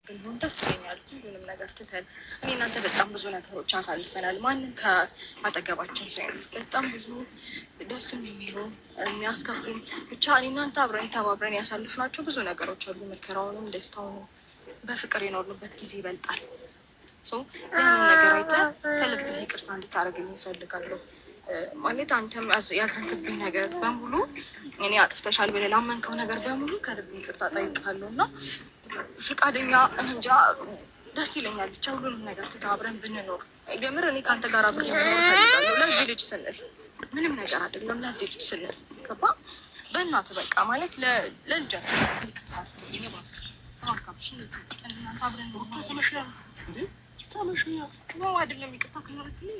ብንሆን ደስ ይለኛል። ሁሉንም ነገር ትተን እኔ እናንተ በጣም ብዙ ነገሮች አሳልፈናል። ማንም ከአጠገባችን ሳይሆን በጣም ብዙ ደስ የሚሉ የሚያስከፉም ብቻ እኔ እናንተ አብረን ተባብረን ያሳልፍናቸው ብዙ ነገሮች አሉ። መከራውንም ደስታውንም በፍቅር የኖርንበት ጊዜ ይበልጣል። ያንን ነገር አይተህ ከልብ ይቅርታ እንድታደርግልኝ እፈልጋለሁ። ማለት አንተም ያዘንክብኝ ነገር በሙሉ እኔ አጥፍተሻል ብለህ ላመንከው ነገር በሙሉ ከልብ ይቅርታ ጠይቃለሁ እና ፍቃደኛ እንጃ ደስ ይለኛል። ብቻ ሁሉንም ነገር አብረን ብንኖር የምር እኔ ከአንተ ጋር አብሬ መኖር እፈልጋለሁ። ለዚህ ልጅ ስንል ምንም ነገር አይደለም። ለዚህ ልጅ ስንል ገባ በእናትህ በቃ ማለት ለልጅ አይደለም ይቅርታ ክኖርክልኝ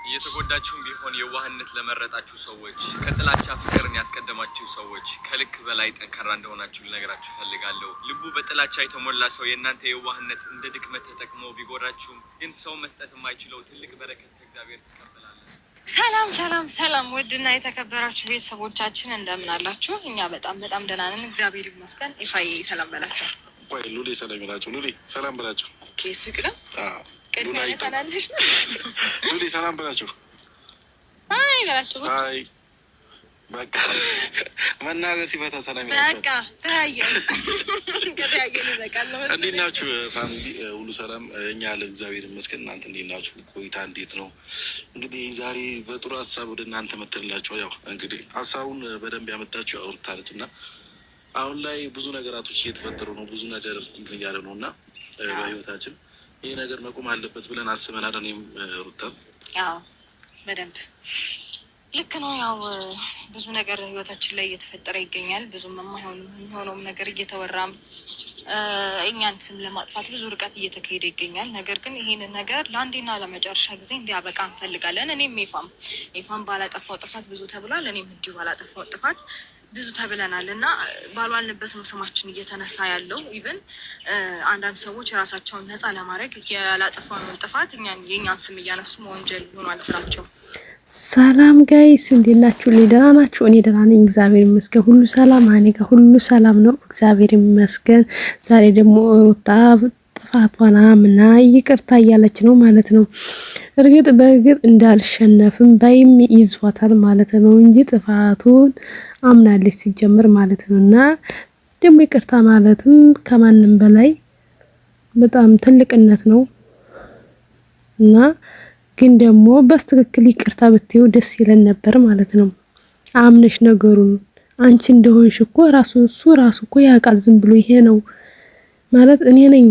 እየተጎዳችሁም ቢሆን የዋህነት ለመረጣችሁ ሰዎች፣ ከጥላቻ ፍቅርን ያስቀደማችሁ ሰዎች ከልክ በላይ ጠንካራ እንደሆናችሁ ልነግራችሁ እፈልጋለሁ። ልቡ በጥላቻ የተሞላ ሰው የእናንተ የዋህነት እንደ ድክመት ተጠቅሞ ቢጎዳችሁም ግን ሰው መስጠት የማይችለው ትልቅ በረከት ከእግዚአብሔር ትቀበላለን። ሰላም ሰላም ሰላም! ውድና የተከበራችሁ ቤተሰቦቻችን እንደምን አላችሁ? እኛ በጣም ደህና ነን፣ እግዚአብሔር ይመስገን። ኢፋዬ ሰላም በላቸው። ሉሌ ሰላም በላቸው። ሉሌ ሰላም በላቸው። እሱ ይቅደም። ቅድሚያ ታላለሽ ነው። ሉሌ ሰላም በላቸው። አይ በላቸው። አይ በቃ መናገር ሲፈታ ሰላም በቃ ተያየን። ከተያየን ይበቃል። እንዴት ናችሁ ፋሚሊ? ሁሉ ሰላም? እኛ ለእግዚአብሔር ይመስገን። እናንተ እንዴት ናችሁ? ቆይታ እንዴት ነው? እንግዲህ ዛሬ በጥሩ ሀሳብ ወደ እናንተ መጥተንላችኋል። ያው እንግዲህ ሀሳቡን በደንብ ያመጣችሁ አውርታለች እና አሁን ላይ ብዙ ነገራቶች እየተፈጠሩ ነው። ብዙ ነገር እያለ ነው እና በህይወታችን ይህ ነገር መቆም አለበት ብለን አስበናል። እኔም ሩታም በደንብ ልክ ነው። ያው ብዙ ነገር ህይወታችን ላይ እየተፈጠረ ይገኛል። ብዙም የማይሆነውም ነገር እየተወራም እኛን ስም ለማጥፋት ብዙ ርቀት እየተካሄደ ይገኛል። ነገር ግን ይህንን ነገር ለአንዴና ለመጨረሻ ጊዜ እንዲያበቃ እንፈልጋለን። እኔም ኤፋም ባላጠፋው ጥፋት ብዙ ተብሏል። እኔም እንዲሁ ባላጠፋው ጥፋት ብዙ ተብለናል እና ባልዋልንበት ነው ስማችን እየተነሳ ያለው። ኢቨን አንዳንድ ሰዎች ራሳቸውን ነፃ ለማድረግ ያላጠፋውን ጥፋት የእኛን ስም እያነሱ መወንጀል ሆኗል ስራቸው። ሰላም ጋይስ እንዴት ናችሁ? ደህና ናችሁ? እኔ ደህና ነኝ፣ እግዚአብሔር ይመስገን። ሁሉ ሰላም እኔ ጋር ሁሉ ሰላም ነው፣ እግዚአብሔር ይመስገን። ዛሬ ደግሞ ሩታ ጥፋቷን አምና ይቅርታ እያለች ነው ማለት ነው። በእርግጥ እንዳልሸነፍም ባይም ይዟታል ማለት ነው እንጂ ጥፋቱን አምናለች ሲጀምር ማለት ነው። እና ደግሞ ይቅርታ ማለትም ከማንም በላይ በጣም ትልቅነት ነው እና ግን ደግሞ በስትክክል ይቅርታ ብትይው ደስ ይለን ነበር ማለት ነው። አምነሽ ነገሩን አንቺ እንደሆንሽ እኮ እሱ ራሱ እኮ ያውቃል። ዝም ብሎ ይሄ ነው ማለት እኔ ነኝ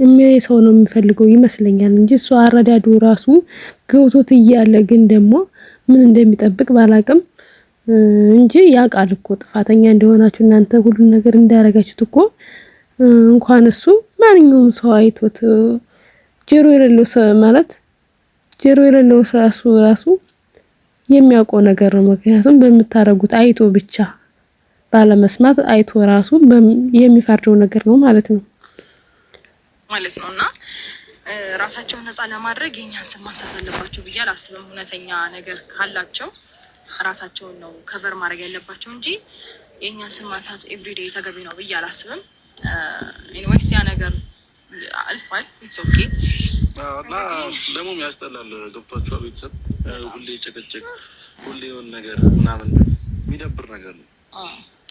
የሚያይ ሰው ነው የሚፈልገው ይመስለኛል እንጂ እሱ አረዳዱ ራሱ ገብቶት እያለ ግን ደግሞ ምን እንደሚጠብቅ ባላቅም እንጂ ያውቃል እኮ ጥፋተኛ እንደሆናችሁ እናንተ ሁሉን ነገር እንዳያረጋችሁት እኮ እንኳን እሱ ማንኛውም ሰው አይቶት ጆሮ የሌለው ሰው ማለት ጆሮ የሌለው ራሱ የሚያውቀው ነገር ነው። ምክንያቱም በምታረጉት አይቶ ብቻ ባለመስማት አይቶ ራሱ የሚፈርደው ነገር ነው ማለት ነው እና ራሳቸውን ነፃ ለማድረግ የኛን ስም ማንሳት አለባቸው ብዬ አላስብም። እውነተኛ ነገር ካላቸው ራሳቸውን ነው ከቨር ማድረግ ያለባቸው እንጂ የኛን ስም ማንሳት ኤቭሪዴይ ተገቢ ነው ብዬ አላስብም። ኤኒዌይስ ያ ነገር አልፏል። ኢትስ ኦኬ እና ደግሞ ያስጠላል። ገብቷችኋል ቤተሰብ? ሁሌ ጭቅጭቅ፣ ሁሌ የሆነ ነገር ምናምን የሚደብር ነገር ነው።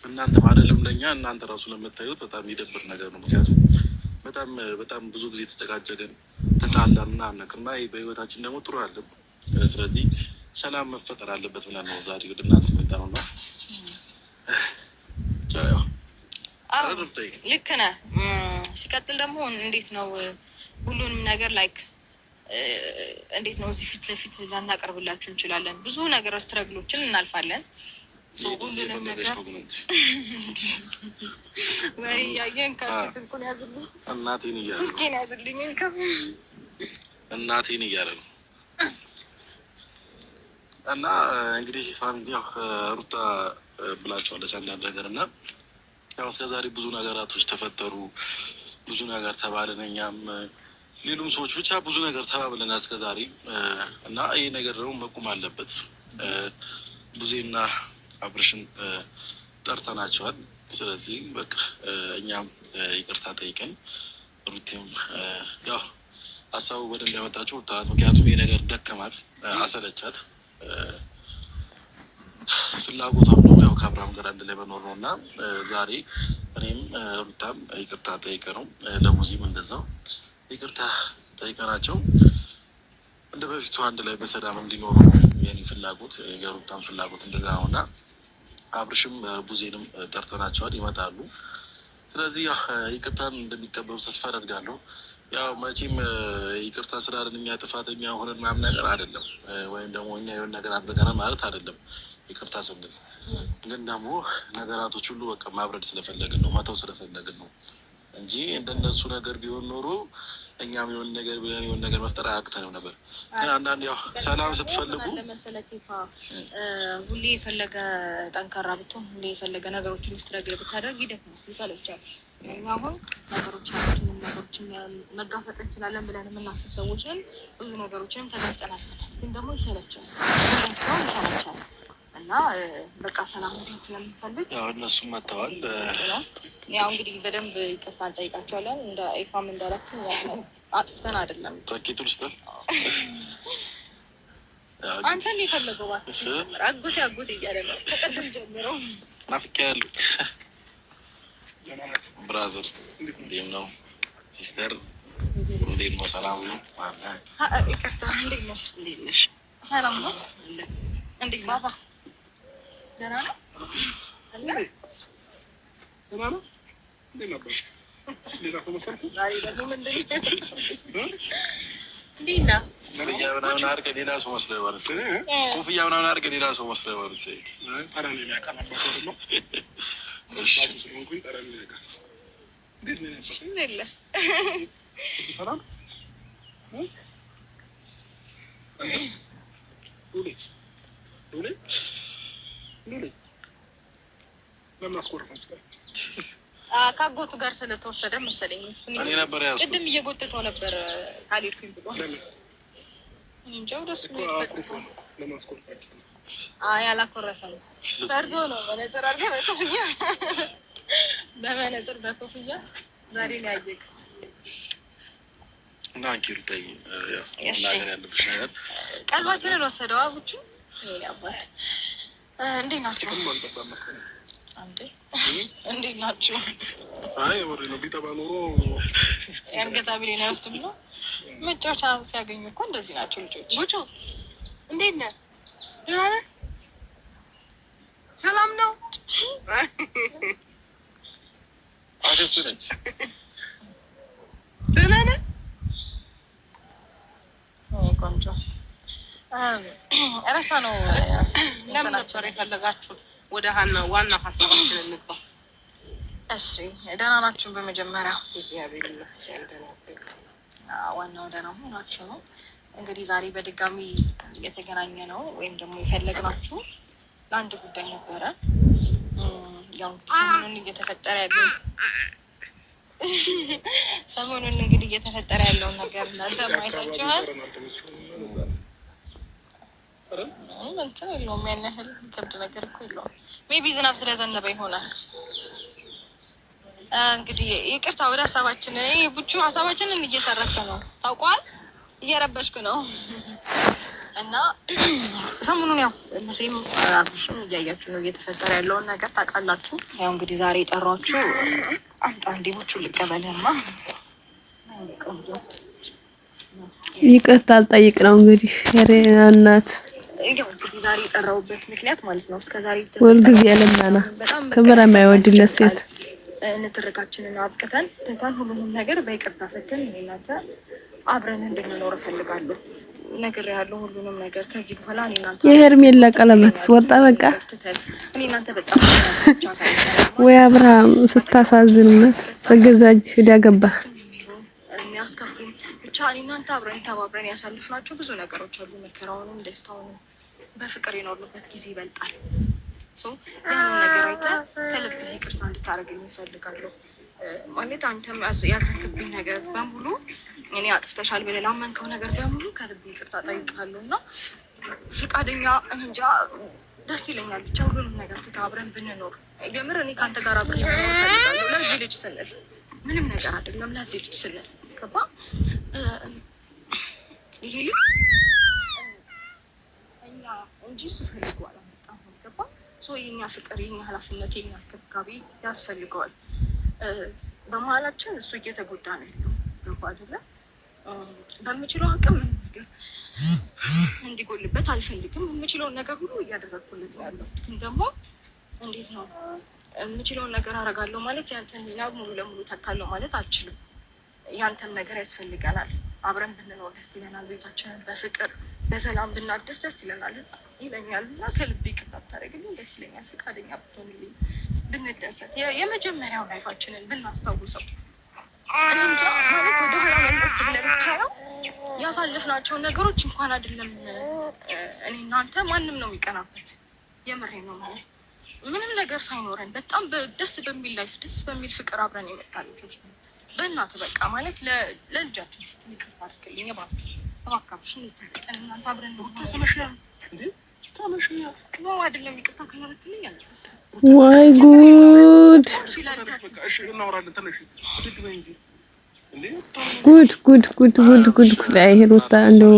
እናንተ አይደለም ለኛ እናንተ ራሱ ለምታዩት በጣም የሚደብር ነገር ነው። ምክንያቱም በጣም ብዙ ጊዜ ተጨቃጨቅን፣ ተጣላን እና እና በህይወታችን ደግሞ ጥሩ አለ። ስለዚህ ሰላም መፈጠር አለበት ብለን ነው ዛሬ ወደ እናንተ መጣ ነውና ልክ ነህ። ሲቀጥል ደግሞ እንዴት ነው ሁሉንም ነገር ላይክ እንዴት ነው እዚህ ፊት ለፊት ላናቀርብላችሁ እንችላለን። ብዙ ነገር ስትረግሎችን እናልፋለን። ሁሉንም ነገር ወሬ እያየን ስልኩን ያዝልኝ ስልኬን ያዝልኝ እናቴን እያለ ነው። እና እንግዲህ ፋሚሊ ያው ሩታ ብላችኋለች አንዳንድ ነገር እና ያው እስከዛሬ ብዙ ነገራቶች ተፈጠሩ፣ ብዙ ነገር ተባልን። እኛም ሌሎችም ሰዎች ብቻ ብዙ ነገር ተባብለናል እስከዛሬ እና ይሄ ነገር ደግሞ መቆም አለበት። ቡዜና አብርሽን ጠርተናቸዋል። ስለዚህ በቃ እኛም ይቅርታ ጠይቀን ሩቴም ያው ሀሳቡ በደንብ ያመጣችው ምክንያቱም ይህ ነገር ደከማት፣ አሰለቻት። ፍላጎቷም ነው ያው ከአብርሃም ጋር አንድ ላይ መኖር ነው እና ዛሬ እኔም ሩታም ይቅርታ ጠይቀ ነው ለሙዚም እንደዛው ይቅርታ ጠይቀናቸው እንደ በፊቱ አንድ ላይ በሰላም እንዲኖሩ የኔ ፍላጎት የሩታም ፍላጎት እንደዛ ነው እና አብርሽም ቡዜንም ጠርተናቸዋል፣ ይመጣሉ። ስለዚህ ይቅርታን እንደሚቀበሉ ተስፋ አደርጋለሁ። ያው መቼም ይቅርታ ስላለን እኛ ጥፋተኛ ሆነን ምናምን ነገር አይደለም፣ ወይም ደግሞ እኛ የሆነ ነገር አድርገናል ማለት አይደለም። ይቅርታ ስንል ግን ደግሞ ነገራቶች ሁሉ በቃ ማብረድ ስለፈለግን ነው፣ መተው ስለፈለግን ነው እንጂ እንደነሱ ነገር ቢሆን ኖሮ እኛም የሆነ ነገር ብለን የሆነ ነገር መፍጠር አያቅተንም ነበር። ግን አንዳንድ ያው ሰላም ስትፈልጉ ለመሰለህ ሁሌ የፈለገ ጠንካራ ብትሆን ሁሌ የፈለገ ነገሮችን ስትረግል ብታደርግ ይደክማል፣ ይሰለቻል። እኛ አሁን ነገሮችን መጋፈጥ እንችላለን ብለን የምናስብ ሰዎችን ብዙ ነገሮችንም ተጋፍጠናል። ግን ደግሞ ይሰለቻል፣ ሰው ይሰለቻል እና በቃ ሰላም እንዲሆን ስለምንፈልግ ያው እነሱም መጥተዋል። ያው እንግዲህ በደንብ ይቅርታ እንጠይቃቸዋለን። እንደ ኢፋም እንዳላችሁ አጥፍተን አይደለም። ታኪቱ ልስጠን አንተን የፈለገው አጎቴ አጎቴ እያለ ነው ከቀደም ጀምሮ ናፍቄያለሁ። ብራዘር እንዴት ነው? ሲስተር እንዴት ነው? ሰላም ነው? ይቅርታ እንዴት ነሽ? እንዴት ነሽ? ሰላም ነው? እንዴት ባባ ደህና ነው? ደህና ነው? እንዴት ነበር? ሌላ ሰው መሰልኩ? እንዴት ነህ? ኮፍያ ምናምን አድርገህ ሌላ ሰው መስለህ ማለት ኮፍያ ምናምን አድርገህ ሌላ ሰው መስለህ ማለት ከአጎቱ ጋር ስለተወሰደ መሰለኝ ቅድም እየጎተተው ነበር ካልሄድኩኝ ብሎ እንጃ ደስ አላኮረፈም። ፈርዶ ነው መነጽር አድርገህ በኮፍያ በመነጽር በኮፍያ ዛሬ ነው ያየህ እና አንኪሩ ታይ ነገር ያለብሽ ነገር ቀልባችንን ወሰደው። አቡቹ አባት እንዴት ናችሁ? እንዴት ናችሁ? አይ ወሬ ነው ቢጠባ ኖሮ የአንገታ ቢሌ ነው ያስቱም ነው መጫወቻ ሲያገኙ እኮ እንደዚህ ናቸው ልጆች። ቡቹ እንዴት ነህ? ደህና ነህ? ሰላም ነው? አሽቱ ነች። ደህና ነህ? ቆንጆ እረሳ ነው። ለምን ነበር የፈለጋችሁ? ወደ ዋና ሀሳባችን እንግባ። እሺ ደህና ናችሁ? በመጀመሪያ እግዚአብሔር ይመስገን ደህና ነኝ። ዋናው ደህና መሆናችሁ ነው። እንግዲህ ዛሬ በድጋሚ የተገናኘ ነው ወይም ደግሞ የፈለግናችሁ ለአንድ ጉዳይ ነበረ። ያው ሰሞኑን እየተፈጠረ ያለውን ነገር እናንተ ማየታችኋል። እንትን የለውም ያን ያህል ከብድ ነገር እኮ የለውም። ሜቢ ዝናብ ስለዘነበ ይሆናል። እንግዲህ ይቅርታ ወደ ሀሳባችን ቡቹ ሀሳባችንን እየሰረከ ነው ታውቋል፣ እየረበሽክ ነው እና ሰሞኑን ያው ሙዚም አብሽም እያያችሁ ነው እየተፈጠረ ያለውን ነገር ታውቃላችሁ። ያው እንግዲህ ዛሬ የጠሯችሁ አንድ ቡቹ ልቀበልና ይቅርታ አልጠይቅ ነው እንግዲህ እናት እንግዲህ ዛሬ የጠራሁበት ምክንያት ማለት ነው እስከዛሬ ሁልጊዜ ያለምናና ክብር የማይወድለት ሴት ንትርካችንን አብቅተን እንኳን ሁሉንም ነገር በይቅርታ ፈተን እናንተ አብረን እንድንኖር እፈልጋለሁ። ነገር ያለው ሁሉንም ነገር ከዚህ በኋላ እኔ እናንተ የሄርሜላ ቀለበት ወጣ በቃ እኔ እናንተ በጣም ወይ አብርሃም ስታሳዝን በገዛጅ ዳገባ የሚያስከፉን ብቻ እኔ እናንተ አብረን ተባብረን ያሳልፍናቸው ብዙ ነገሮች አሉ። መከራውንም ደስታውንም በፍቅር የኖርንበት ጊዜ ይበልጣል። ያንን ነገር አይተህ ከልብህ ይቅርታ እንድታደርግልኝ እፈልጋለሁ። ማለት አንተም ያዘንክብኝ ነገር በሙሉ እኔ አጥፍተሻል ብለህ ላመንከው ነገር በሙሉ ከልብህ ይቅርታ ጠይቃለሁ እና ፈቃደኛ እንጃ ደስ ይለኛል። ብቻ ሁሉንም ነገር ተባብረን ብንኖር የምር እኔ ከአንተ ጋር አብሬ መኖር እፈልጋለሁ። ለዚህ ልጅ ስንል ምንም ነገር አይደለም። ለዚህ ልጅ ስንል ገባ ይሄ ልጅ እኛ እንጂ እሱ ፈልጎ አላመጣም። ገባ የኛ ፍቅር፣ የኛ ኃላፊነት፣ የኛ እንክብካቤ ያስፈልገዋል። በመሀላችን እሱ እየተጎዳ ነው ያለው። ገባ አይደለ? በምችለው አቅም እንዲጎልበት አልፈልግም። የምችለውን ነገር ሁሉ እያደረግኩለት ነው ያለው። ግን ደግሞ እንዴት ነው የምችለውን ነገር አደርጋለሁ ማለት ያንተን ሚና ሙሉ ለሙሉ ተካለሁ ማለት አልችልም። ያንተን ነገር ያስፈልገናል። አብረን ብንኖር ደስ ይለናል። ቤታችንን በፍቅር በሰላም ብናድስ ደስ ይለናል ይለኛል እና ከልቤ ይቅርታ ብታደርግልኝ ደስ ይለኛል። ፈቃደኛ ብትሆንልኝ ብንደሰት፣ የመጀመሪያው ላይፋችንን ብናስታውሰው እንጃ ማለት ወደኋላ መለስ ብለህ ብታየው ያሳለፍናቸውን ነገሮች እንኳን አይደለም እኔ እናንተ ማንም ነው የሚቀናበት። የምሬ ነው ማለት ምንም ነገር ሳይኖረን በጣም ደስ በሚል ላይፍ ደስ በሚል ፍቅር አብረን የመጣን ልጆች ነው። በእናትህ በቃ ማለት ለልጃችን ስትል ይቅርታ አድርግልኝ እባክህ። እንታረቀን እናንተ አብረን ነው አይደለም ይቅርታ ካላደረግልኝ አልበስ ወይ ጉድ ጉድ ጉድ ጉድ ጉድ ጉድ ጉድ! አይ ሩታ እንደው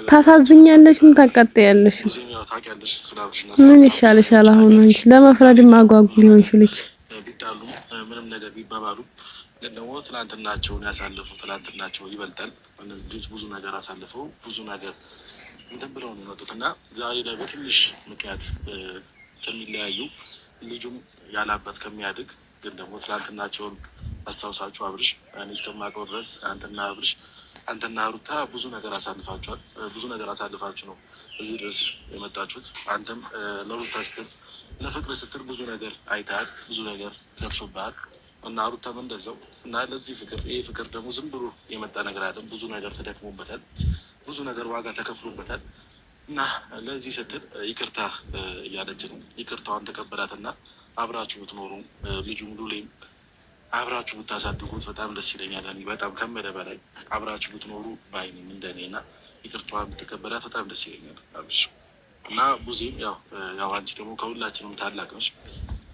ታሳዝኛለሽም ታቃጥያለሽም። ምን ይሻልሻል አሁን? አንቺ ለመፍረድም አጓጉል ሊሆንሽ ልጅ ቢጣሉ ምንም ነገር ቢባባሉ ግን ደግሞ ትናንትናቸውን ያሳለፉ ትናንትናቸው ይበልጣል። እነዚህ ልጆች ብዙ ነገር አሳልፈው ብዙ ነገር እንትን ብለው ነው የመጡት እና ዛሬ ላይ በትንሽ ምክንያት ከሚለያዩ ልጁም ያላባት ከሚያድግ ግን ደግሞ ትናንትናቸውን አስታውሳችሁ አብርሽ እኔ እስከማውቀው ድረስ አንተና ሩታ ብዙ ነገር አሳልፋችኋል። ብዙ ነገር አሳልፋችሁ ነው እዚህ ድረስ የመጣችሁት። አንተም ለሩታ ስትል ለፍቅር ስትል ብዙ ነገር አይተሃል፣ ብዙ ነገር ደርሶብሃል እና ሩታም እንደዛው እና ለዚህ ፍቅር ይሄ ፍቅር ደግሞ ዝም ብሎ የመጣ ነገር አይደለም። ብዙ ነገር ተደክሞበታል፣ ብዙ ነገር ዋጋ ተከፍሎበታል እና ለዚህ ስትል ይቅርታ እያለች ነው። ይቅርታዋን ተቀበላትና አብራችሁ ብትኖሩ ልጁም ሉሌም አብራችሁ ብታሳድጉት በጣም ደስ ይለኛል። በጣም ከመደ በላይ አብራችሁ ብትኖሩ ባይኔም እንደኔ እና ይቅርታዋን ብትቀበላት በጣም ደስ ይለኛል አብሽ እና ቡዜም ያው አንቺ ደግሞ ከሁላችንም ታላቅ ነሽ።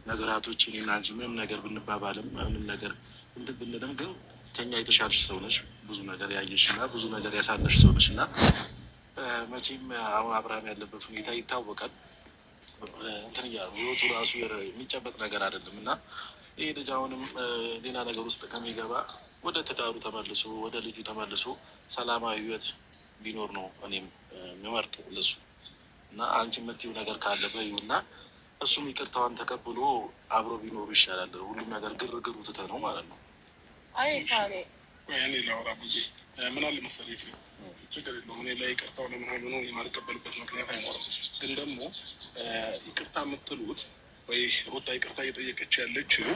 ነገራቶች እኔና አንቺ ምንም ነገር ብንባባልም ምንም ነገር እንትን ብንልም ግን ከኛ የተሻልሽ ሰው ነሽ። ብዙ ነገር ያየሽ እና ብዙ ነገር ያሳለፍሽ ሰው ነሽ እና መቼም አሁን አብርሃም ያለበት ሁኔታ ይታወቃል። እንትን እያሉ ህይወቱ ራሱ የሚጨበጥ ነገር አይደለም እና ይሄ ልጅ አሁንም ሌላ ነገር ውስጥ ከሚገባ ወደ ትዳሩ ተመልሶ ወደ ልጁ ተመልሶ ሰላማዊ ህይወት ቢኖር ነው እኔም የምመርጠው ለሱ እና አንቺ የምትይው ነገር ካለ በይው እና እሱም ይቅርታዋን ተቀብሎ አብሮ ቢኖሩ ይሻላል። ሁሉም ነገር ግርግሩ ትተህ ነው ማለት ነው። አይ ሳሌ እኔ ላውራ ጊዜ ምን አለ መሰለኝ ችግር የለውም። እኔ ላይ ይቅርታው ለምን ሆኖ ነው የማልቀበልበት ምክንያት አይኖርም። ግን ደግሞ ይቅርታ የምትሉት ወይ ሩታ ይቅርታ እየጠየቀች ያለችው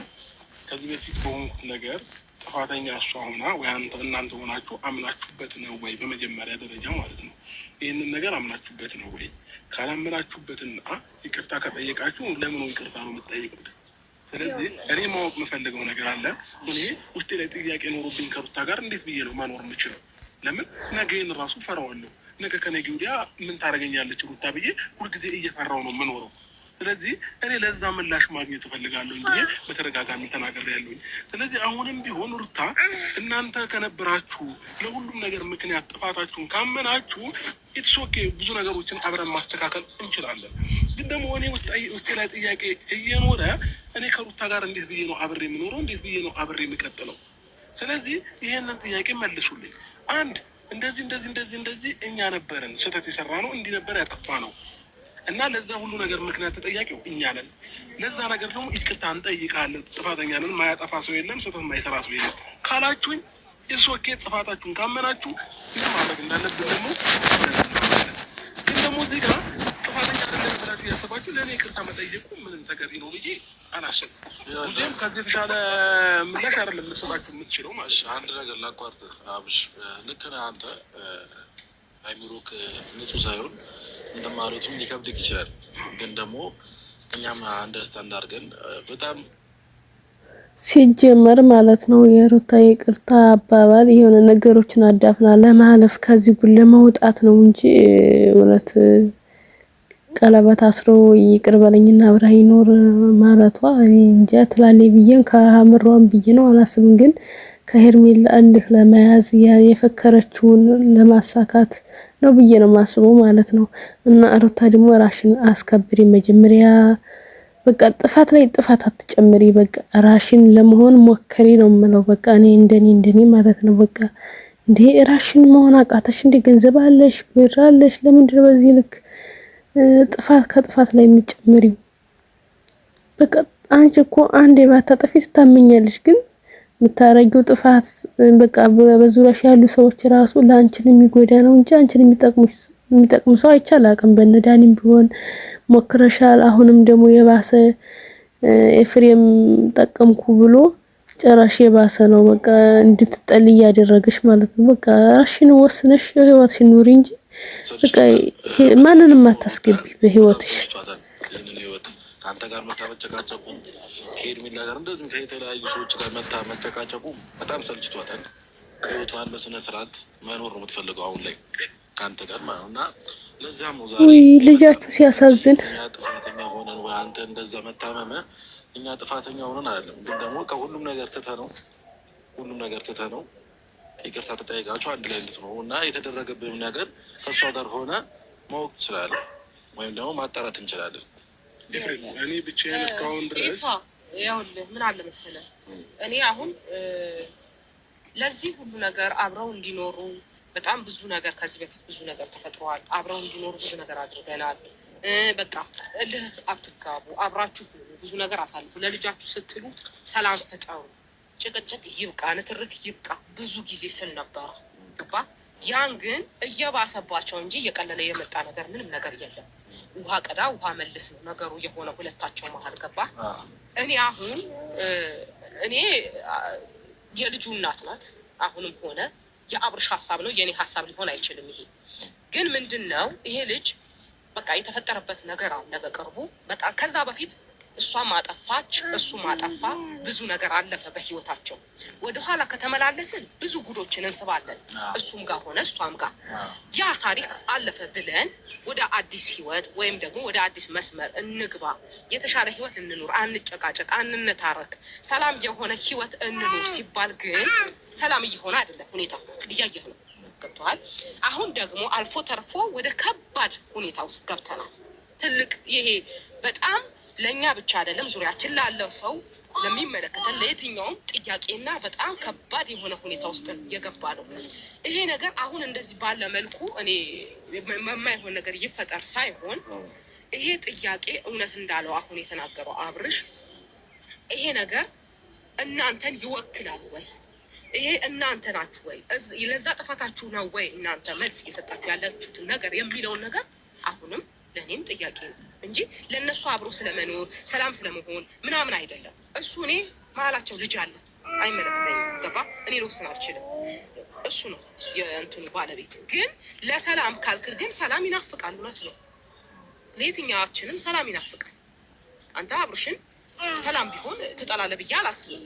ከዚህ በፊት በሆንኩት ነገር ጥፋተኛ እሷ ሆና ወይ እናንተ ሆናችሁ አምናችሁበት ነው ወይ? በመጀመሪያ ደረጃ ማለት ነው። ይህንን ነገር አምናችሁበት ነው ወይ? ካላመናችሁበትና ይቅርታ ከጠየቃችሁ ለምን ይቅርታ ነው የምትጠይቁት? ስለዚህ እኔ ማወቅ የምፈልገው ነገር አለ። እኔ ውስጤ ላይ ጥያቄ ኖሮብኝ ከሩታ ጋር እንዴት ብዬ ነው መኖር የምችለው? ለምን ነገን ራሱ ፈራዋለሁ። ነገ ከነገ ወዲያ ምን ታደርገኛለች ሩታ ብዬ ሁልጊዜ እየፈራው ነው የምኖረው። ስለዚህ እኔ ለዛ ምላሽ ማግኘት እፈልጋለሁ እንጂ በተደጋጋሚ ተናግሬያለሁኝ። ስለዚህ አሁንም ቢሆን ሩታ እናንተ ከነበራችሁ ለሁሉም ነገር ምክንያት ጥፋታችሁን ካመናችሁ ኢትስ ኦኬ፣ ብዙ ነገሮችን አብረን ማስተካከል እንችላለን። ግን ደግሞ እኔ ውስጤ ላይ ጥያቄ እየኖረ እኔ ከሩታ ጋር እንዴት ብዬ ነው አብሬ የምኖረው? እንዴት ብዬ ነው አብሬ የምቀጥለው? ስለዚህ ይሄንን ጥያቄ መልሱልኝ። አንድ እንደዚህ እኛ ነበርን ስህተት የሰራ ነው፣ እንዲህ ነበር ያጠፋ ነው እና ለዛ ሁሉ ነገር ምክንያት ተጠያቂው እኛ ነን። ለዛ ነገር ደግሞ ይቅርታ እንጠይቃለን። ጥፋተኛ ነን፣ ማያጠፋ ሰው የለም፣ ስህተት ማይሰራ ሰው የለም ካላችሁኝ የሶኬ ጥፋታችሁን ካመናችሁ ምን ማድረግ እንዳለብን ደግሞ ግን ደግሞ እዚህ ጋር ጥፋተኛ አይደለም ብላችሁ ያሰባችሁ ለእኔ ይቅርታ መጠየቁ ምንም ተገቢ ነው ብዬ አላስብም። ሁሌም ከዚህ የተሻለ ምላሽ አይደለም ልሰጣችሁ የምትችለው ማለት ነው። አንድ ነገር ላቋርጥ አብሽ፣ ልክ ነህ አንተ። አይምሮክ ንጹህ ሳይሆን እንደማለቱም ሊከብድክ ይችላል። ግን ደግሞ እኛም አንደርስታንድ አድርገን በጣም ሲጀመር ማለት ነው የሩታ ይቅርታ አባባል የሆነ ነገሮችን አዳፍና ለማለፍ ከዚህ ጉድ ለመውጣት ነው እንጂ እውነት ቀለበት አስሮ ይቅር በለኝና አብረህ ይኖር ማለቷ እንጃ ትላለች ብዬን ከሀምሯን ብዬ ነው አላስብም። ግን ከሄርሜላ እልህ ለመያዝ የፈከረችውን ለማሳካት ነው ብዬ ነው ማስበው ማለት ነው። እና ሩታ ደግሞ ራሽን አስከብሪ መጀመሪያ በቃ ጥፋት ላይ ጥፋት አትጨምሪ። በቃ ራሽን ለመሆን ሞከሪ ነው የምለው። በቃ እኔ እንደኔ ማለት ነው። በቃ እንዴ ራሽን መሆን አቃተሽ እንዴ? ገንዘብ አለሽ፣ ብር አለሽ፣ ለምንድነው በዚህ ልክ ጥፋት ከጥፋት ላይ የሚጨምሪው? በቃ አንቺ እኮ አንዴ ባታጠፊ ትታመኛለሽ። ግን የምታረጊው ጥፋት በቃ በዙሪያሽ ያሉ ሰዎች ራሱ ለአንቺን የሚጎዳ ነው እንጂ አንቺን የሚጠቅሙ ሰው አይቻላቅም። በነዳኒም ቢሆን ሞክረሻል። አሁንም ደግሞ የባሰ ኤፍሬም ጠቀምኩ ብሎ ጨራሽ የባሰ ነው። በቃ እንድትጠል ያደረገሽ ማለት ነው። በቃ ራስሽን ወስነሽ ህይወትሽን ኑሪ እንጂ በቃ ማንንም አታስገቢ በህይወትሽ። አንተ ጋር መጨቃጨቁ ከሄርሜላ ጋር እንደዚህ ከተለያዩ ሰዎች ጋር መጨቃጨቁ በጣም ሰልችቷታል። ህይወቷን በስነ ስርዓት መኖር ነው የምትፈልገው አሁን ላይ ከአንተ ጋር ማለት ነው። እና ለዛም ነው ዛሬ ልጃችሁ ሲያሳዝን እኛ ጥፋተኛ ሆነን ወይ አንተ እንደዛ መታመመ እኛ ጥፋተኛ ሆነን አይደለም። ግን ደግሞ ከሁሉም ነገር ትተህ ነው ይቅርታ ተጠያይቃችሁ አንድ ላይ እንድትኖሩ እና የተደረገብህም ነገር ከእሷ ጋር ሆነ ማወቅ ትችላለህ፣ ወይም ደግሞ ማጣራት እንችላለን። እኔ ብቻዬን እስካሁን ድረስ ይኸውልህ ምን አለ መሰለህ፣ እኔ አሁን ለዚህ ሁሉ ነገር አብረው እንዲኖሩ በጣም ብዙ ነገር ከዚህ በፊት ብዙ ነገር ተፈጥሯል። አብረው እንዲኖሩ ብዙ ነገር አድርገናል። በቃ እልህ አትጋቡ፣ አብራችሁ ብዙ ነገር አሳልፉ። ለልጃችሁ ስትሉ ሰላም ፍጠሩ። ጭቅጭቅ ይብቃ፣ ንትርክ ይብቃ። ብዙ ጊዜ ስል ነበረ ገባ። ያን ግን እየባሰባቸው እንጂ እየቀለለ የመጣ ነገር ምንም ነገር የለም። ውሃ ቀዳ ውሃ መልስ ነው ነገሩ የሆነ ሁለታቸው መሀል ገባ። እኔ አሁን እኔ የልጁ እናት ናት። አሁንም ሆነ የአብርሽ ሀሳብ ነው የኔ ሀሳብ ሊሆን አይችልም። ይሄ ግን ምንድን ነው ይሄ ልጅ በቃ የተፈጠረበት ነገር አለ በቅርቡ በጣም ከዛ በፊት እሷም አጠፋች እሱም አጠፋ። ብዙ ነገር አለፈ በህይወታቸው። ወደኋላ ከተመላለስን ብዙ ጉዶችን እንስባለን። እሱም ጋር ሆነ እሷም ጋር ያ ታሪክ አለፈ ብለን ወደ አዲስ ህይወት ወይም ደግሞ ወደ አዲስ መስመር እንግባ። የተሻለ ህይወት እንኑር፣ አንጨቃጨቅ፣ አንነታረክ፣ ሰላም የሆነ ህይወት እንኑር ሲባል ግን ሰላም እየሆነ አይደለም። ሁኔታ እያየህ ነው። ገብቶሃል? አሁን ደግሞ አልፎ ተርፎ ወደ ከባድ ሁኔታ ውስጥ ገብተናል። ትልቅ ይሄ በጣም ለእኛ ብቻ አይደለም ዙሪያችን ላለው ሰው ለሚመለከተን ለየትኛውም ጥያቄና በጣም ከባድ የሆነ ሁኔታ ውስጥ የገባ ነው። ይሄ ነገር አሁን እንደዚህ ባለ መልኩ እኔ የማይሆን ነገር ይፈጠር ሳይሆን ይሄ ጥያቄ እውነት እንዳለው አሁን የተናገረው አብርሽ ይሄ ነገር እናንተን ይወክላል ወይ? ይሄ እናንተ ናችሁ ወይ? ለዛ ጥፋታችሁ ነው ወይ እናንተ መልስ እየሰጣችሁ ያላችሁትን ነገር የሚለውን ነገር አሁንም ለእኔም ጥያቄ ነው እንጂ ለእነሱ አብሮ ስለመኖር ሰላም ስለመሆን ምናምን አይደለም። እሱ እኔ መሀላቸው ልጅ አለ አይመለከተኝም። ገባ? እኔ ልወስን አልችልም። እሱ ነው የእንትኑ ባለቤት። ግን ለሰላም ካልክል ግን ሰላም ይናፍቃል። እውነት ነው። ለየትኛችንም ሰላም ይናፍቃል። አንተ አብርሽን ሰላም ቢሆን ትጠላለህ ብዬ አላስብም።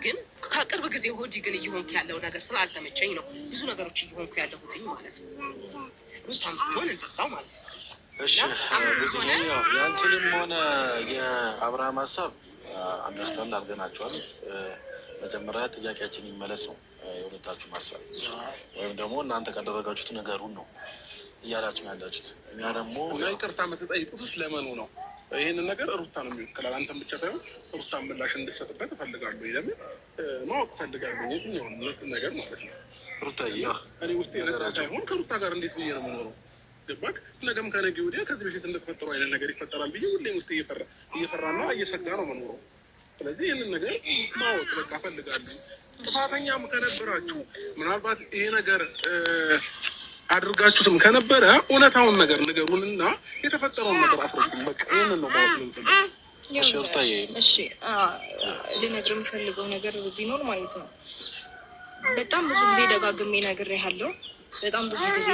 ግን ከቅርብ ጊዜ ወዲህ ግን እየሆንክ ያለው ነገር ስላልተመቸኝ ነው ብዙ ነገሮች እየሆንኩ ያለሁትኝ ማለት ነው። ሩታም ቢሆን እንደዛው ማለት ነው። እሺ ብዙ ያንቺንም ሆነ የአብርሃም ሀሳብ አንደርስታንድ አድርገናቸዋል። መጀመሪያ ጥያቄያችን ይመለስ ነው የሁለታችሁም ሀሳብ፣ ወይም ደግሞ እናንተ ካደረጋችሁት ነገሩን ነው እያላችሁ ያላችሁት። እኛ ደግሞ ይቅርታ የምትጠይቁት ለመኑ ነው። ይህንን ነገር ሩታ ነው የሚወክላል። አንተም ብቻ ሳይሆን ሩታን ምላሽ እንድሰጥበት እፈልጋለሁ። ለምን ማወቅ እፈልጋለሁ የትኛውን ነገር ማለት ነው። ሩታ እኔ ውስጤ ነጻ ሳይሆን ከሩታ ጋር እንዴት ብዬ ነው የምኖረው? ገባክ? ነገም ከነገ ወዲያ ከዚህ በፊት እንደተፈጠረው አይነት ነገር ይፈጠራል ብዬ ሁሌም ውስጥ እየፈራና እየሰጋ ነው መኖረው። ስለዚህ ይህንን ነገር ማወቅ በቃ እፈልጋለሁ። ጥፋተኛም ከነበራችሁ ምናልባት ይሄ ነገር አድርጋችሁትም ከነበረ እውነታውን ነገር ንገሩንና የተፈጠረውን ነገር አስረዱን። በቃ ይህንን ነው ማወቅ የምንፈልገው። እሺ ልነግርህ የምፈልገው ነገር ቢኖር ማለት ነው በጣም ብዙ ጊዜ ደጋግሜ ነግሬሃለሁ። በጣም ብዙ ጊዜ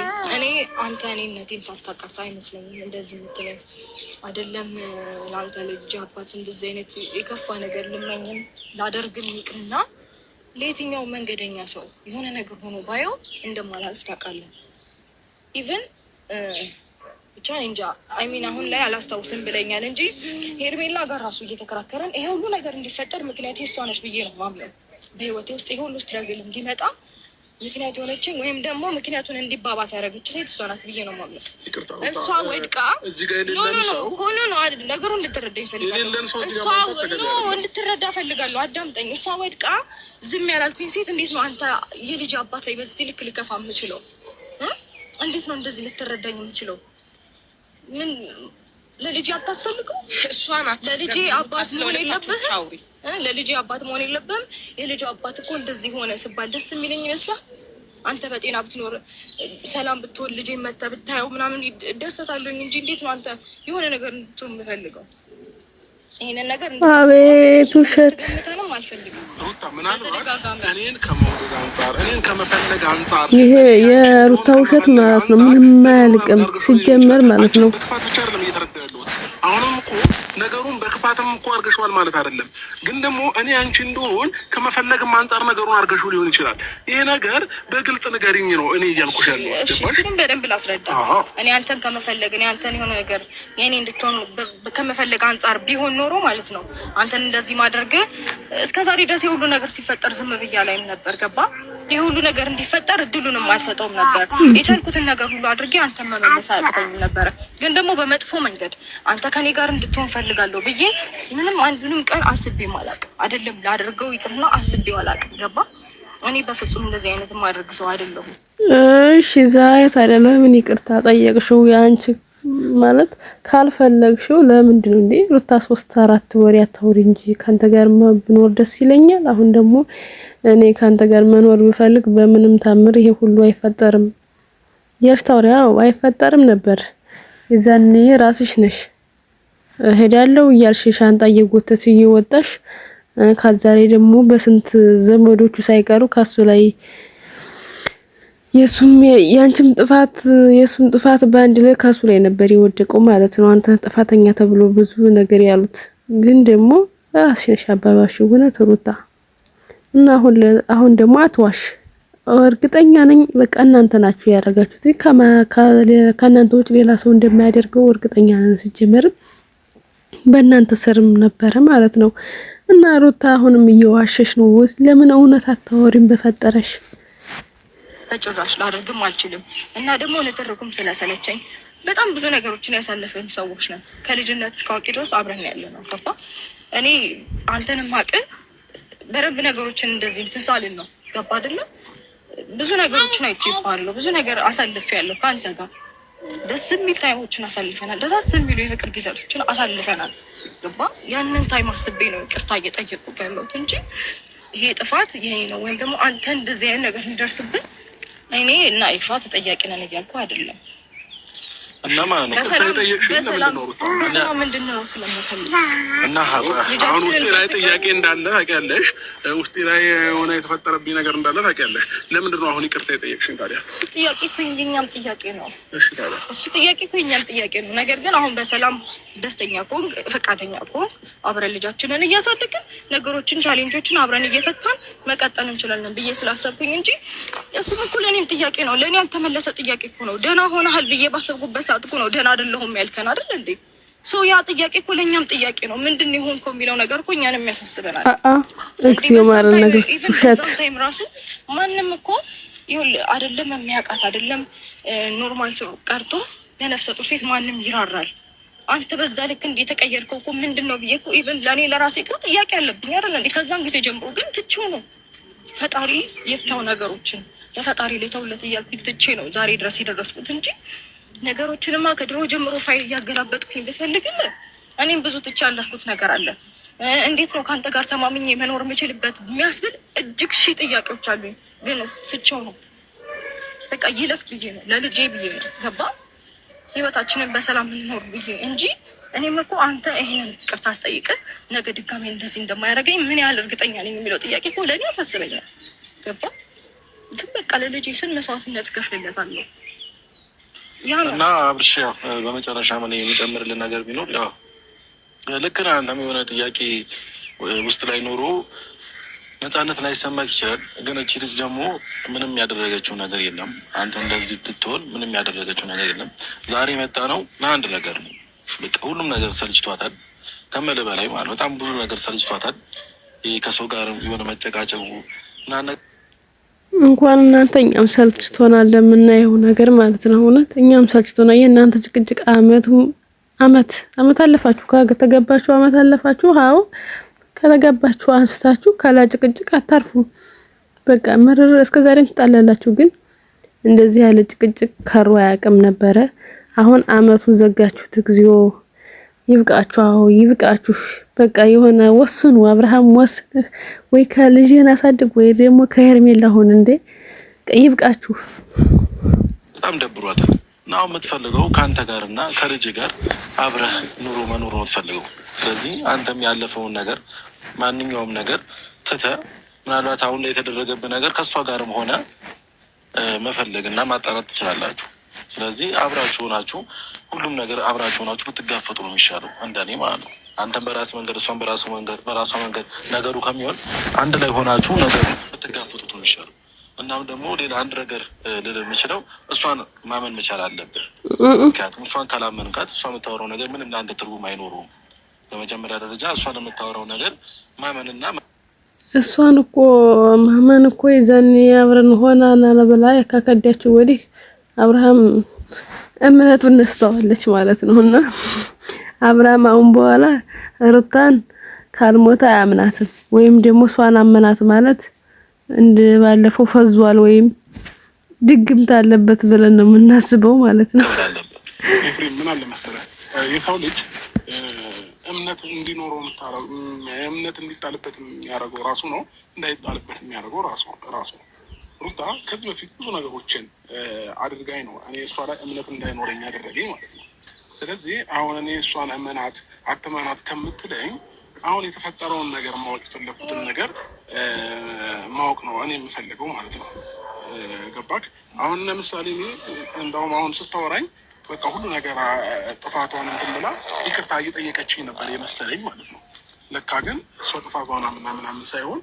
አንተ እኔነቴን ሳታውቃት አይመስለኝም እንደዚህ የምትለኝ አይደለም። ለአንተ ልጅ አባት እንደዚህ አይነት የከፋ ነገር ልመኝም ላደርግም ይቅርና ለየትኛው መንገደኛ ሰው የሆነ ነገር ሆኖ ባየው እንደማላልፍ ታውቃለህ። ኢቨን ብቻ እንጃ አይሚን አሁን ላይ አላስታውስም ብለኛል እንጂ ሄርሜላ ጋር ራሱ እየተከራከረን ይሄ ሁሉ ነገር እንዲፈጠር ምክንያት እሷ ነች ብዬ ነው ማምነው። በህይወቴ ውስጥ ይሄ ሁሉ ስትራግል እንዲመጣ ምክንያት የሆነችኝ ወይም ደግሞ ምክንያቱን እንዲባባስ ያደረገች ሴት እሷ ናት ብዬ ነው ማምነው። እሷ ወድቃ ነገሩ እንድትረዳ ይፈልጋሉ። እሷ እንድትረዳ ፈልጋለሁ። አዳምጠኝ። እሷ ወድቃ ዝም ያላልኩኝ ሴት እንዴት ነው አንተ የልጅ አባት ላይ በዚህ ልክ ልከፋ የምችለው? እንዴት ነው እንደዚህ ልትረዳኝ የምችለው? ምን ለልጄ አታስፈልገው? እሷ ናት ለልጄ አባት መሆን የለብህም። ለልጄ አባት መሆን የለብህም። የልጅ አባት እኮ እንደዚህ ሆነ ስባል ደስ የሚለኝ ይመስላል? አንተ በጤና ብትኖር ሰላም ብትሆን ልጄ መተህ ብታየው ምናምን እደሰታለሁኝ እንጂ እንዴት ነው አንተ የሆነ ነገር እንድትሆን የምፈልገው? ይሄንን ነገር አቤት ውሸት ይሄ የሩታ ውሸት ማለት ነው። ምንም አያልቅም ሲጀመር ማለት ነው። አሁንም እኮ ነገሩን በክፋትም እኮ አርገሽዋል ማለት አይደለም። ግን ደግሞ እኔ አንቺ እንደሆን ከመፈለግም አንጻር ነገሩን አርገሽው ሊሆን ይችላል። ይሄ ነገር በግልጽ ንገሪኝ ነው እኔ እያልኩሽ ያለው። እሱንም በደንብ ላስረዳ። እኔ አንተን ከመፈለግ እኔ አንተን የሆነ ነገር የኔ እንድትሆን ከመፈለግ አንጻር ቢሆን ኖሮ ማለት ነው አንተን እንደዚህ ማድረግ እስከዛሬ ድረስ የሁሉ ነገር ሲፈጠር ዝም ብያ ላይም ነበር። ገባ? ይሄ ሁሉ ነገር እንዲፈጠር እድሉንም አልሰጠውም ነበር። የቻልኩትን ነገር ሁሉ አድርጌ አንተን መመለስ አያቅተኝም ነበረ። ግን ደግሞ በመጥፎ መንገድ አንተ ከኔ ጋር እንድትሆን ፈልጋለሁ ብዬ ምንም አንዱንም ቀን አስቤም አላውቅም። አይደለም ላደርገው ይቅርና አስቤው አላውቅም። ገባ? እኔ በፍጹም እንደዚህ አይነት ማድረግ ሰው አይደለሁም። እሺ ዛሬ ታዲያ ለምን ይቅርታ ጠየቅሽው? ያንቺ ማለት ካልፈለግሽው ለምንድን ነው እንዴ? ሩታ 3-4 ወር ያታውሪ እንጂ ካንተ ጋር ብኖር ደስ ይለኛል። አሁን ደግሞ እኔ ካንተ ጋር መኖር ብፈልግ በምንም ታምር ይሄ ሁሉ አይፈጠርም። ያስታውሪያው አይፈጠርም ነበር። የዛኔ ራስሽ ነሽ ሄዳለሁ እያልሽ ሻንጣ እየጎተትሽ እየወጣሽ ከዛሬ ደግሞ በስንት ዘመዶቹ ሳይቀሩ ካሱ ላይ ያንቺም ጥፋት በአንድ ላይ ካሱ ላይ ነበር የወደቀው ማለት ነው። አንተ ጥፋተኛ ተብሎ ብዙ ነገር ያሉት ግን ደግሞ ራስሽ ነሽ አባባሽው እውነት ሩታ። እና አሁን ደግሞ አትዋሽ። እርግጠኛ ነኝ በቃ እናንተ ናችሁ ያደረጋችሁት። ከእናንተ ውጭ ሌላ ሰው እንደማያደርገው እርግጠኛ ነኝ። ሲጀመር በእናንተ ስርም ነበረ ማለት ነው። እና ሩታ አሁንም እየዋሸሽ ነው። ለምን እውነት አታወሪም? በፈጠረሽ በጭራሽ ላደርግም አልችልም። እና ደግሞ ንትርኩም ስለሰለቸኝ በጣም ብዙ ነገሮችን ያሳለፍን ሰዎች ነን። ከልጅነት እስከ አዋቂ ድረስ አብረን ያለ ነው። ገባ? እኔ አንተንም አቅል በደንብ ነገሮችን እንደዚህ ትሳልን ነው። ገባ አይደለም? ብዙ ነገሮችን አይቼባለሁ። ብዙ ነገር አሳልፌያለሁ ከአንተ ጋር። ደስ የሚል ታይሞችን አሳልፈናል። ደስ የሚሉ የፍቅር ጊዜያቶችን አሳልፈናል። ገባ? ያንን ታይም አስቤ ነው ይቅርታ እየጠየቁ ያለሁት እንጂ ይሄ ጥፋት ይሄ ነው ወይም ደግሞ አንተ እንደዚህ አይነት ነገር ሊደርስብን እኔ እና ይፋ ተጠያቂ ነን እያልኩ አይደለም። እና ማለት ነው በሰላም ምንድነው ስለምፈልግ እና አሁን ውስጤ ላይ ጥያቄ እንዳለ ታውቂያለሽ። ውስጤ ላይ የሆነ የተፈጠረብኝ ነገር እንዳለ ታውቂያለሽ። ለምንድን ነው አሁን ይቅርታ የጠየቅሽኝ ታዲያ? እሱ ጥያቄ እኮ የእኛም ጥያቄ ነው። እሺ ታዲያ እሱ ጥያቄ እኮ የእኛም ጥያቄ ነው። ነገር ግን አሁን በሰላም ደስተኛ ከሆንክ ፈቃደኛ ከሆንክ አብረን ልጃችንን እያሳደግን ነገሮችን ቻሌንጆችን አብረን እየፈታን መቀጠል እንችላለን ብዬ ስላሰብኩኝ እንጂ እሱም እኮ ለእኔም ጥያቄ ነው። ለእኔ ያልተመለሰ ጥያቄ እኮ ነው። ደህና ሆነሃል ብዬ ባሰብኩበት ሰዓት እኮ ነው ደህና አይደለሁም ያልከን አይደል እንዴ? ያ ጥያቄ እኮ ለእኛም ጥያቄ ነው። ምንድን ነው የሆንከው የሚለው ነገር እኮ እኛንም ያሳስበናል። እግዚኦ ማለት ነገር ውሸት ታይም ራሱ ማንም እኮ ይኸውልህ አይደለም የሚያውቃት አይደለም ኖርማል ሰው ቀርቶ ለነፍሰ ጡር ሴት ማንም ይራራል። አንተ በዛ ልክ እንደ ተቀየርከው እኮ ምንድን ነው ብዬ እኮ ኢቭን ለእኔ ለራሴ እኮ ጥያቄ አለብኝ አይደል እንዴ? ከዛን ጊዜ ጀምሮ ግን ትቼው ነው ፈጣሪ የፍታው ነገሮችን ለፈጣሪ ሌተውለት እያልኩኝ ትቼ ነው ዛሬ ድረስ የደረስኩት እንጂ ነገሮችንማ ከድሮ ጀምሮ ፋይል እያገላበጥኩኝ ልፈልግል እኔም ብዙ ትቼ ያለፍኩት ነገር አለ። እንዴት ነው ከአንተ ጋር ተማምኜ መኖር የምችልበት የሚያስብል እጅግ ሺህ ጥያቄዎች አሉኝ። ግን ትቼው ነው በቃ ይለፍ ብዬ ነው ለልጄ ብዬ ነው ገባ ህይወታችንን በሰላም እንኖር ብዬ እንጂ እኔም እኮ አንተ ይሄንን ይቅርታ አስጠይቅህ ነገ ድጋሜ እንደዚህ እንደማያደርገኝ ምን ያህል እርግጠኛ ነኝ የሚለው ጥያቄ እኮ ለእኔ ያሳስበኛል። ገባ ግን በቃ ለልጄ ስል መስዋዕትነት እከፍልለታለሁ። እና አብርሽ ያው በመጨረሻ ምን የሚጨምርልን ነገር ቢኖር ያው ልክ ነህ አንተም የሆነ ጥያቄ ውስጥ ላይ ኖሮ ነፃነት ላይሰማክ ይችላል። ግን እቺ ልጅ ደግሞ ምንም ያደረገችው ነገር የለም። አንተ እንደዚህ ብትሆን ምንም ያደረገችው ነገር የለም። ዛሬ መጣ ነው ለአንድ ነገር ነው። በቃ ሁሉም ነገር ሰልችቷታል፣ ከመለ በላይ ማለት በጣም ብዙ ነገር ሰልችቷታል። ይህ ከሰው ጋር የሆነ መጨቃጨቁ እንኳን እናንተ እኛም ሰልችቶናል ለምናየው ነገር ማለት ነው። እውነት እኛም ሰልችቶናል። የእናንተ ጭቅጭቅ አመት አለፋችሁ፣ ከተገባችሁ አመት አለፋችሁ። አዎ ከተገባችሁ አንስታችሁ ካላ ጭቅጭቅ አታርፉም። በቃ መረረ እስከዛሬም ትጣላላችሁ፣ ግን እንደዚህ ያለ ጭቅጭቅ ከሩ አያውቅም ነበረ። አሁን አመቱን ዘጋችሁት። እግዚኦ ይብቃችሁ። አዎ ይብቃችሁ። በቃ የሆነ ወስኑ። አብርሃም ወስን፣ ወይ ከልጅህን አሳድግ ወይ ደግሞ ከሄርሜላ ሆነ እንዴ። ይብቃችሁ። በጣም ደብሯታል። ናው የምትፈልገው ካንተ ጋርና ከልጅ ጋር አብረህ ኑሮ መኖር ነው የምትፈልገው። ስለዚህ አንተም ያለፈውን ነገር ማንኛውም ነገር ትተህ ምናልባት አሁን ላይ የተደረገብህ ነገር ከእሷ ጋርም ሆነ መፈለግና ማጣራት ትችላላችሁ። ስለዚህ አብራችሁ ሆናችሁ ሁሉም ነገር አብራችሁ ሆናችሁ ብትጋፈጡ ነው የሚሻለው፣ እንደኔ ማለት ነው። አንተም በራስ መንገድ እሷን በራሷ መንገድ ነገሩ ከሚሆን አንድ ላይ ሆናችሁ ነገሩ ብትጋፈጡት ነው የሚሻለው። እናም ደግሞ ሌላ አንድ ነገር ልል የምችለው እሷን ማመን መቻል አለብህ። ምክንያቱም እሷን ካላመንካት እሷ የምታወራው ነገር ምንም ለአንተ ትርጉም አይኖረውም። በመጀመሪያ ደረጃ እሷን የምታወራው ነገር ማመንና እሷን እኮ ማመን እኮ የዛኔ አብረን ሆና ናነበላ ያካከዳችሁ ወዲህ አብርሃም እምነቱን ነስተዋለች ማለት ነውና አብርሃም አሁን በኋላ ሩታን ካልሞታ አያምናትም፣ ወይም ደግሞ እሷን አመናት ማለት እንደ ባለፈው ፈዟል ወይም ድግምት አለበት ብለን ነው የምናስበው ማለት ነው። ኤፍሬም ምን አለ መሰለህ የሰው ልጅ እምነት እንዲኖረው እምነት እንዲጣልበት የሚያደርገው ራሱ ነው፣ እንዳይጣልበት የሚያደርገው ራሱ ነው። ሩታ ከዚህ በፊት ብዙ ነገሮችን አድርጋኝ ነው እኔ እሷ ላይ እምነት እንዳይኖረኝ ያደረገኝ ማለት ነው። ስለዚህ አሁን እኔ እሷን እመናት አትመናት ከምትለኝ አሁን የተፈጠረውን ነገር ማወቅ የፈለኩትን ነገር ማወቅ ነው እኔ የምፈልገው ማለት ነው። ገባክ? አሁን ለምሳሌ እኔ እንደውም አሁን ስታወራኝ በቃ ሁሉ ነገር ጥፋቷን እንትን ብላ ይቅርታ እየጠየቀችኝ ነበር የመሰለኝ ማለት ነው። ለካ ግን እሷ ጥፋቷን ምናምን ሳይሆን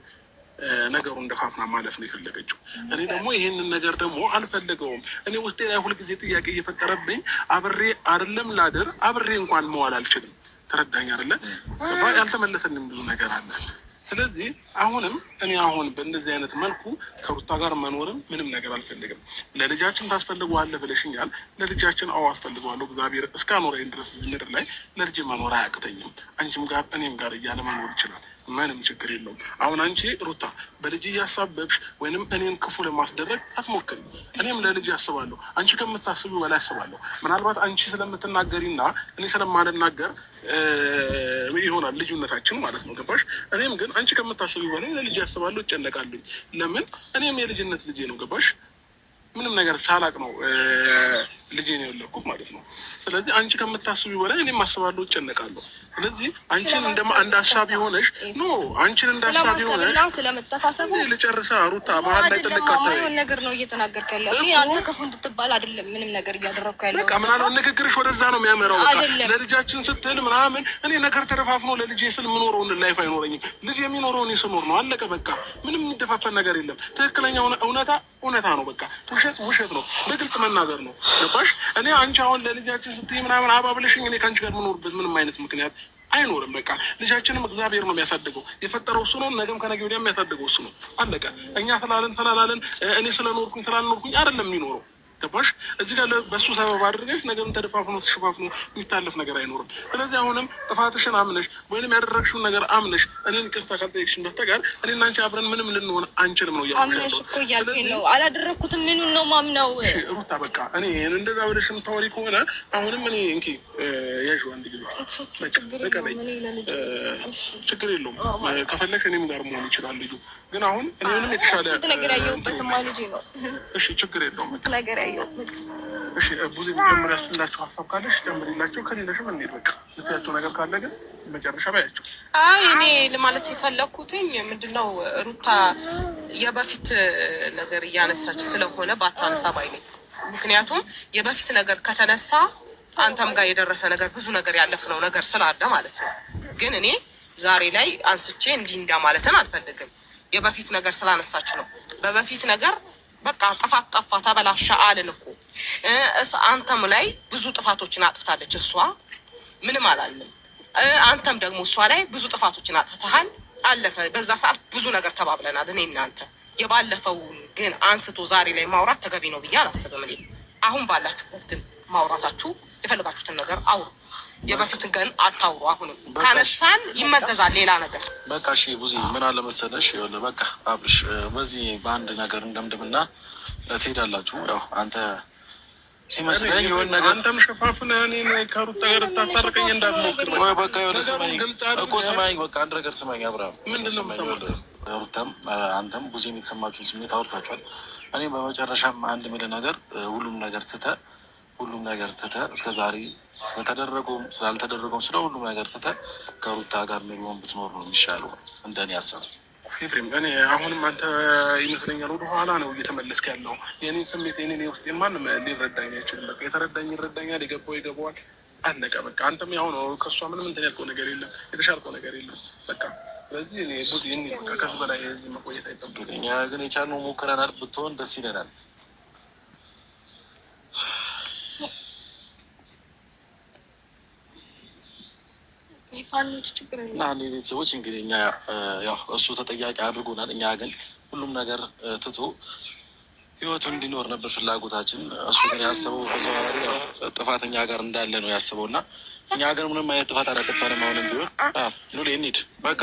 ነገሩን ደፋፍና ማለፍ ነው የፈለገችው። እኔ ደግሞ ይህንን ነገር ደግሞ አልፈለገውም። እኔ ውስጤ ላይ ሁልጊዜ ጥያቄ እየፈጠረብኝ አብሬ አይደለም ላድር አብሬ እንኳን መዋል አልችልም። ተረዳኝ አይደለ? ያልተመለሰልኝ ብዙ ነገር አለ። ስለዚህ አሁንም እኔ አሁን በእንደዚህ አይነት መልኩ ከሩታ ጋር መኖርም ምንም ነገር አልፈልግም። ለልጃችን ታስፈልገዋለህ ብለሽኛል። ለልጃችን አዎ አስፈልገዋለሁ። እግዚአብሔር እስካኖረኝ ድረስ ምድር ላይ ለልጅ መኖር አያቅተኝም። አንቺም ጋር እኔም ጋር እያለ መኖር ይችላል። ምንም ችግር የለውም። አሁን አንቺ ሩታ በልጅ እያሳበብሽ ወይንም እኔን ክፉ ለማስደረግ አትሞክሪ። እኔም ለልጅ ያስባለሁ። አንቺ ከምታስቢው በላይ አስባለሁ። ምናልባት አንቺ ስለምትናገሪና እኔ ስለማልናገር ይሆናል ልዩነታችን ማለት ነው። ገባሽ? እኔም ግን አንቺ ከምታስቢው በላይ ለልጅ ያስባለሁ፣ እጨነቃለሁ። ለምን? እኔም የልጅነት ልጄ ነው። ገባሽ? ምንም ነገር ሳላቅ ነው ልጄን የወለድኩት ማለት ነው። ስለዚህ አንቺ ከምታስቢ በላይ እኔም አስባለሁ፣ እጨነቃለሁ። ስለዚህ አንቺን እንደ ሀሳቢ ሆነሽ አንቺን እንደ ሀሳቢ ሆነሽ ስለመተሳሰቡ ልጨርሳ ሩታ መሀል ላይ ጥልቃታ ነገር ነው እየተናገርኩ ያለው። እኔ አንተ ክፉ እንድትባል አይደለም ምንም ነገር እያደረግኩ ያለው። በቃ ምናልባት ንግግርሽ ወደዛ ነው የሚያመራው። በቃ ለልጃችን ስትል ምናምን እኔ ነገር ተደፋፍኖ ለልጄ ስል የምኖረውን ላይፍ አይኖረኝም። ልጅ የሚኖረው እኔ ስኖር ነው። አለቀ በቃ። ምንም የሚደፋፈን ነገር የለም። ትክክለኛ እውነታ ነው። በቃ ውሸት ነው። በግልጽ መናገር ነው። ገባሽ? እኔ አንቺ አሁን ለልጃችን ስትይ ምናምን አባብለሽኝ እኔ ከአንቺ ጋር የምኖርበት ምንም አይነት ምክንያት አይኖርም። በቃ ልጃችንም እግዚአብሔር ነው የሚያሳድገው። የፈጠረው እሱ ነው። ነገም ከነገ ወዲያ የሚያሳድገው እሱ ነው። አለቀ። እኛ ስላላለን እኔ ስለኖርኩኝ ስላልኖርኩኝ አይደለም የሚኖረው። ገባሽ? እዚህ ጋር በሱ ሰበብ አድርገሽ ነገርም ተደፋፍኖ ተሸፋፍኖ የሚታለፍ ነገር አይኖርም። ስለዚህ አሁንም ጥፋትሽን አምነሽ ወይንም ያደረግሽውን ነገር አምነሽ እኔን ይቅርታ ካልጠየቅሽን በስተቀር እኔና አንቺ አብረን ምንም ልንሆን አንችልም ነው አምነሽ እኮ እያልኩኝ ነው። አላደረግኩትም። ምኑን ነው ማምነው? ሩታ በቃ እኔ እንደዛ ብለሽ የምታወሪ ከሆነ አሁንም እኔ እንኪ ያዥ አንድ ጊዜ ችግር የለውም። ከፈለግሽ እኔም ጋር መሆን ይችላል ልጁ። ግን አሁን እኔ ምንም የተሻለ ነገር ያየሁበትማ ልጅ ነው። እሺ ችግር የለውም። ነገር ያየሁበት እሺ ብዙ ጀምር ያስላችሁ ሀሳብ ካለሽ ጀምሪላቸው። ከሌለሽም እንሂድ በቃ። ምክንያቱ ነገር ካለ ግን መጨረሻ ባያቸው። አይ እኔ ለማለት የፈለኩትኝ ምንድነው ሩታ የበፊት ነገር እያነሳች ስለሆነ ባታነሳ ባይ ነኝ። ምክንያቱም የበፊት ነገር ከተነሳ አንተም ጋር የደረሰ ነገር ብዙ ነገር ያለፍነው ነገር ስላለ ማለት ነው። ግን እኔ ዛሬ ላይ አንስቼ እንዲህ እንዳ ማለትን አልፈልግም። የበፊት ነገር ስላነሳች ነው። በበፊት ነገር በቃ ጥፋት ጠፋ ተበላሸ አልን እኮ። አንተም ላይ ብዙ ጥፋቶችን አጥፍታለች እሷ፣ ምንም አላልንም። አንተም ደግሞ እሷ ላይ ብዙ ጥፋቶችን አጥፍተሃል፣ አለፈ። በዛ ሰዓት ብዙ ነገር ተባብለናል እኔ እናንተ። የባለፈውን ግን አንስቶ ዛሬ ላይ ማውራት ተገቢ ነው ብዬ አላስብም። እኔ አሁን ባላችሁበት ግን ማውራታችሁ የፈለጋችሁትን ነገር አውሩ። የበፊትን ግን አታውሩ። አሁንም ካነሳን ይመዘዛል ሌላ ነገር። በቃ እሺ ቡዚ ምን አለ መሰለሽ፣ ይኸውልህ በቃ አብርሽ በዚህ በአንድ ነገር እንደምድምና ትሄዳላችሁ። ያው አንተ ሲመስለኝ የሆነ ነገር አንተም ሸፋፍነህ እኔን ከሩታ ጋር ታጣርቀኝ እንዳትሞክር። ወይ በቃ የሆነ ስማኝ እኮ ስማኝ፣ በቃ አንድ ነገር ስማኝ አብርሃም። ምንድነው የምሰማው? ሩታም አንተም ቡዚም የተሰማችሁን ስሜት አውርታችኋል። እኔ በመጨረሻም አንድ ምል ነገር ሁሉም ነገር ትተህ እስከ ዛሬ ስለተደረገውም ስላልተደረገውም ስለ ሁሉም ነገር ትተህ ከሩታ ጋር ኑሮን ብትኖር ነው የሚሻለው እንደኔ ሀሳብ። ኤፍሬም እኔ አሁንም አንተ ይመስለኛል ወደ ኋላ ነው እየተመለስክ ያለው። የኔን ስሜት የኔን ውስጤን ማንም ሊረዳኝ አይችልም። በቃ የተረዳኝ ይረዳኛል፣ የገባው ይገባዋል። አለቀ በቃ። አንተም ያው ነው ከእሷ ምንም እንትን ያልከው ነገር የለም፣ የተሻልከው ነገር የለም። በቃ ስለዚህ እኔ ቡዚ እኔ በቃ ከሱ በላይ መቆየት አይጠበቅም። እኛ ግን የቻልነው ሞክረናል። ብትሆን ደስ ይለናል። እና እኔ ቤተሰቦች እንግዲህ እኛ ያው እሱ ተጠያቂ አድርጎናል። እኛ ግን ሁሉም ነገር ትቶ ህይወቱ እንዲኖር ነበር ፍላጎታችን። እሱ ግን ያሰበው ተዘዋዋሪ ጥፋተኛ ጋር እንዳለ ነው ያስበው እና እኛ ግን ምንም አይነት ጥፋት አላጠፋንም። አሁንም ቢሆን ኑሌ እንሂድ በቃ